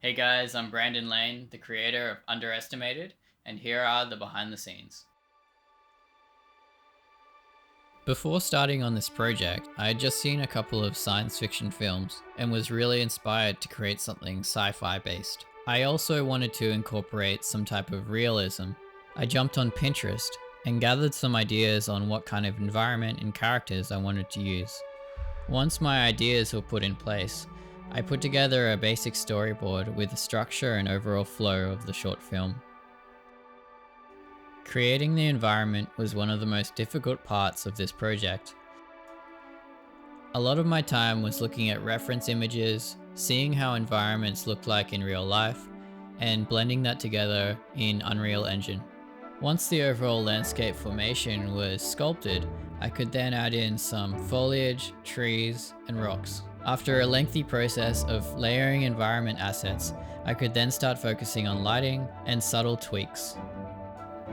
Hey guys, I'm Brandon Lane, the creator of Underestimated, and here are the behind the scenes. Before starting on this project, I had just seen a couple of science fiction films and was really inspired to create something sci-fi based. I also wanted to incorporate some type of realism. I jumped on Pinterest and gathered some ideas on what kind of environment and characters I wanted to use. Once my ideas were put in place, I put together a basic storyboard with the structure and overall flow of the short film. Creating the environment was one of the most difficult parts of this project. A lot of my time was looking at reference images, seeing how environments looked like in real life, and blending that together in Unreal Engine. Once the overall landscape formation was sculpted, I could then add in some foliage, trees, and rocks. After a lengthy process of layering environment assets, I could then start focusing on lighting and subtle tweaks.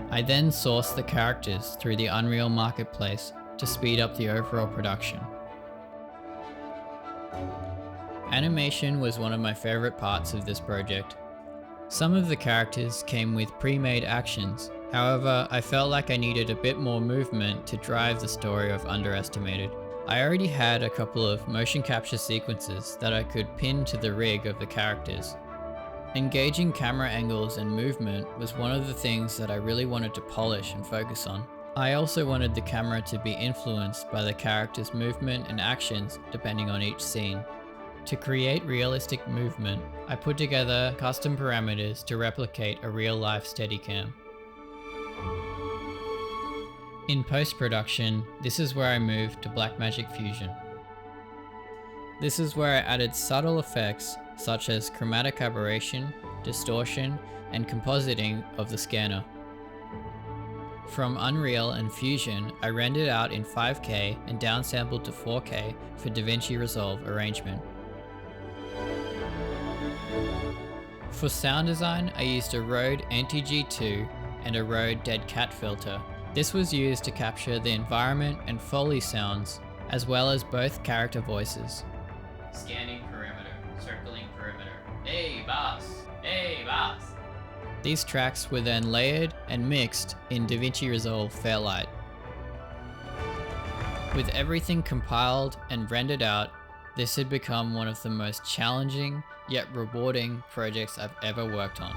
I then sourced the characters through the Unreal Marketplace to speed up the overall production. Animation was one of my favorite parts of this project. Some of the characters came with pre-made actions. However, I felt like I needed a bit more movement to drive the story of Underestimated. I already had a couple of motion capture sequences that I could pin to the rig of the characters. Engaging camera angles and movement was one of the things that I really wanted to polish and focus on. I also wanted the camera to be influenced by the character's movement and actions depending on each scene. To create realistic movement, I put together custom parameters to replicate a real-life Steadicam. In post-production, this is where I moved to Blackmagic Fusion. This is where I added subtle effects such as chromatic aberration, distortion, and compositing of the scanner. From Unreal and Fusion, I rendered out in 5K and downsampled to 4K for DaVinci Resolve arrangement. For sound design, I used a Rode NTG-2 and a Rode Dead Cat filter. This was used to capture the environment and Foley sounds, as well as both character voices. Scanning perimeter, circling perimeter. Hey boss! Hey boss! These tracks were then layered and mixed in DaVinci Resolve Fairlight. With everything compiled and rendered out, this had become one of the most challenging yet rewarding projects I've ever worked on.